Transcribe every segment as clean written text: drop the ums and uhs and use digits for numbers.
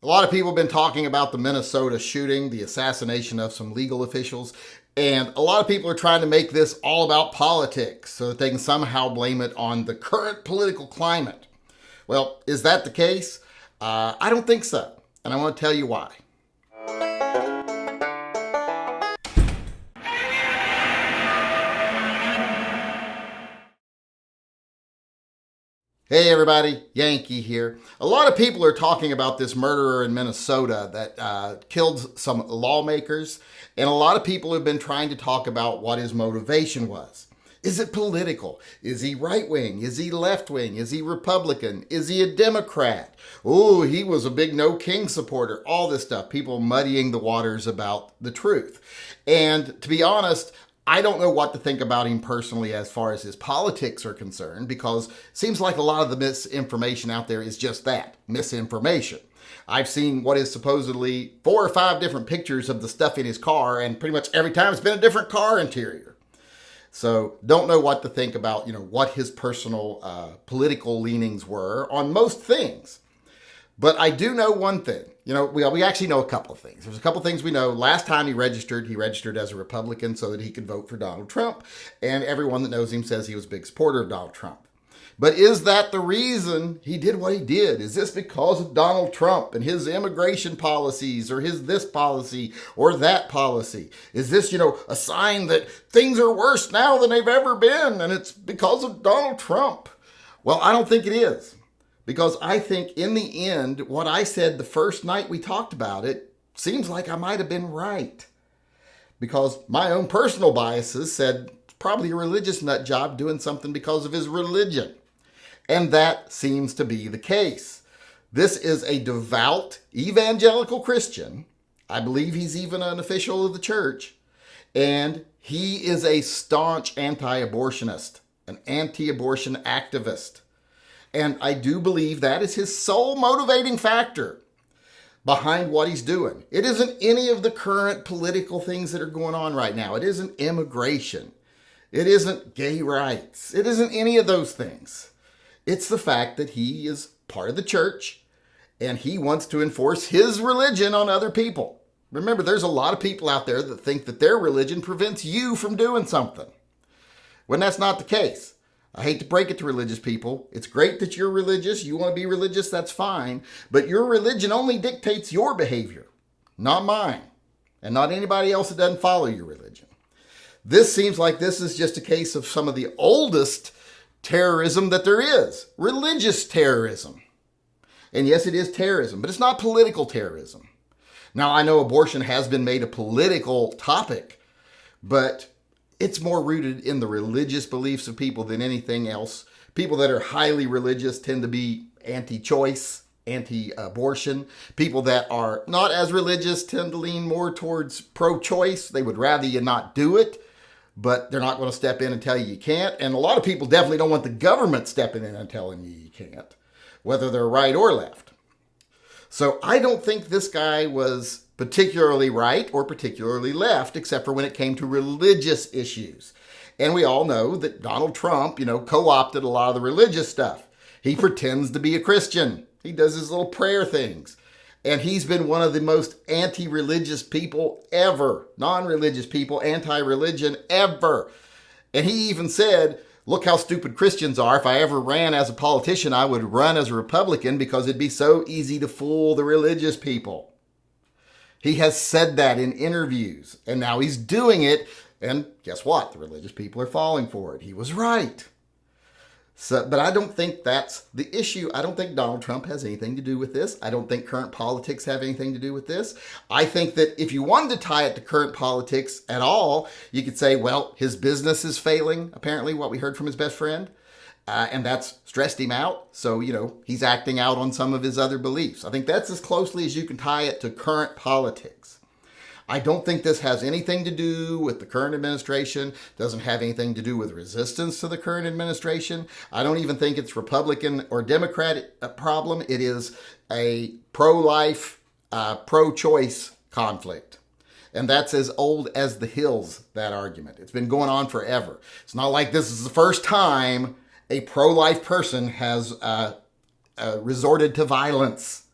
A lot of people have been talking about the Minnesota shooting, the assassination of some legal officials, and a lot of people are trying to make this all about politics so that they can somehow blame it on the current political climate. Well, is that the case? I don't think so, and I want to tell you why. Hey everybody, Yankee here. A lot of people are talking about this murderer in Minnesota that killed some lawmakers, and a lot of people have been trying to talk about what his motivation was. Is it political? Is he right-wing? Is he left-wing? Is he Republican? Is he a Democrat? Oh, he was a big No King supporter. All this stuff. People muddying the waters about the truth. And to be honest, I don't know what to think about him personally as far as his politics are concerned, because it seems like a lot of the misinformation out there is just that, misinformation. I've seen what is supposedly 4 or 5 different pictures of the stuff in his car, and pretty much every time it's been a different car interior. So don't know what to think about, what his personal political leanings were on most things. But I do know one thing. We actually know a couple of things. There's a couple of things we know. Last time he registered as a Republican so that he could vote for Donald Trump. And everyone that knows him says he was a big supporter of Donald Trump. But is that the reason he did what he did? Is this because of Donald Trump and his immigration policies or his this policy or that policy? Is this, a sign that things are worse now than they've ever been and it's because of Donald Trump? Well, I don't think it is. Because I think in the end, what I said the first night we talked about it seems like I might have been right. Because my own personal biases said probably a religious nut job doing something because of his religion. And that seems to be the case. This is a devout evangelical Christian. I believe he's even an official of the church. And he is a staunch anti-abortionist, an anti-abortion activist. And I do believe that is his sole motivating factor behind what he's doing. It isn't any of the current political things that are going on right now. It isn't immigration. It isn't gay rights. It isn't any of those things. It's the fact that he is part of the church and he wants to enforce his religion on other people. Remember, there's a lot of people out there that think that their religion prevents you from doing something, when that's not the case. I hate to break it to religious people. It's great that you're religious. You want to be religious, that's fine. But your religion only dictates your behavior, not mine, and not anybody else that doesn't follow your religion. This seems like this is just a case of some of the oldest terrorism that there is, religious terrorism. And yes, it is terrorism, but it's not political terrorism. Now, I know abortion has been made a political topic, but it's more rooted in the religious beliefs of people than anything else. People that are highly religious tend to be anti-choice, anti-abortion. People that are not as religious tend to lean more towards pro-choice. They would rather you not do it, but they're not going to step in and tell you can't. And a lot of people definitely don't want the government stepping in and telling you can't, whether they're right or left. So I don't think this guy was particularly right or particularly left, except for when it came to religious issues. And we all know that Donald Trump, co-opted a lot of the religious stuff. He pretends to be a Christian. He does his little prayer things. And he's been one of the most anti-religious people ever. Non-religious people, anti-religion ever. And he even said, look how stupid Christians are. If I ever ran as a politician, I would run as a Republican because it'd be so easy to fool the religious people. He has said that in interviews, and now he's doing it, and guess what? The religious people are falling for it. He was right. But I don't think that's the issue. I don't think Donald Trump has anything to do with this. I don't think current politics have anything to do with this. I think that if you wanted to tie it to current politics at all, you could say, well, his business is failing, apparently, what we heard from his best friend. And that's stressed him out. So, he's acting out on some of his other beliefs. I think that's as closely as you can tie it to current politics. I don't think this has anything to do with the current administration. Doesn't have anything to do with resistance to the current administration. I don't even think it's Republican or Democratic problem. It is a pro-life, pro-choice conflict. And that's as old as the hills, that argument. It's been going on forever. It's not like this is the first time a pro-life person has resorted to violence.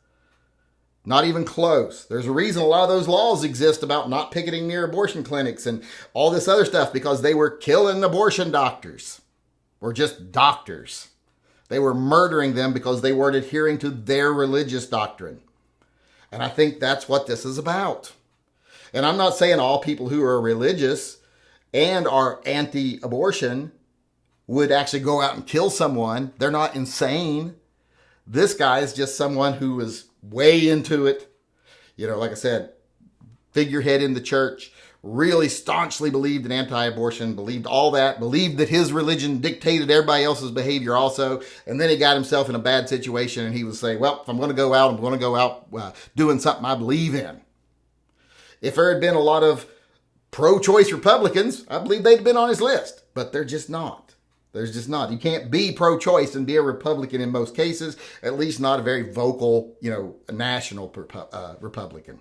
Not even close. There's a reason a lot of those laws exist about not picketing near abortion clinics and all this other stuff, because they were killing abortion doctors, or just doctors. They were murdering them because they weren't adhering to their religious doctrine. And I think that's what this is about. And I'm not saying all people who are religious and are anti-abortion would actually go out and kill someone. They're not insane. This guy is just someone who is way into it. You know, like I said, figurehead in the church, really staunchly believed in anti-abortion, believed all that, believed that his religion dictated everybody else's behavior also. And then he got himself in a bad situation and he would say, well, if I'm going to go out, I'm going to go out doing something I believe in. If there had been a lot of pro-choice Republicans, I believe they'd have been on his list, but they're just not. There's just not. You can't be pro-choice and be a Republican in most cases, at least not a very vocal, national Republican.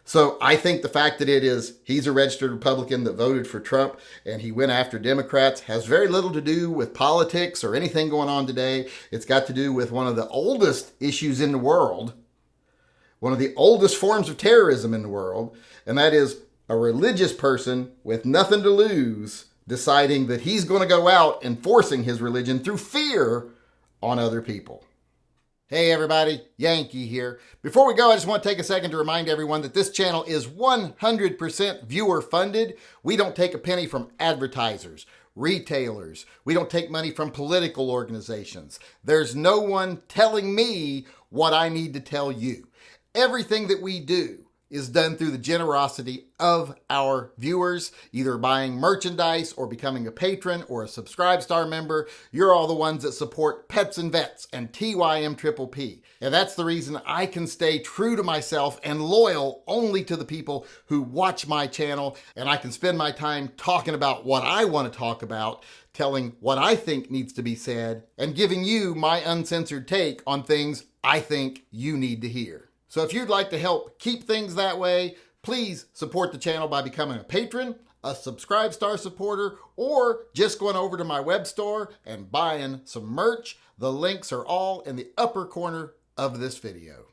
So I think the fact that he's a registered Republican that voted for Trump and he went after Democrats has very little to do with politics or anything going on today. It's got to do with one of the oldest issues in the world, one of the oldest forms of terrorism in the world, and that is a religious person with nothing to lose deciding that he's going to go out and forcing his religion through fear on other people. Hey everybody, Yankee here. Before we go, I just want to take a second to remind everyone that this channel is 100% viewer funded. We don't take a penny from advertisers, retailers. We don't take money from political organizations. There's no one telling me what I need to tell you. Everything that we do is done through the generosity of our viewers, either buying merchandise or becoming a patron or a Subscribe Star member. You're all the ones that support Pets and Vets and TYMP. And that's the reason I can stay true to myself and loyal only to the people who watch my channel. And I can spend my time talking about what I want to talk about, telling what I think needs to be said, and giving you my uncensored take on things I think you need to hear. So if you'd like to help keep things that way, please support the channel by becoming a patron, a Subscribe Star supporter, or just going over to my web store and buying some merch. The links are all in the upper corner of this video.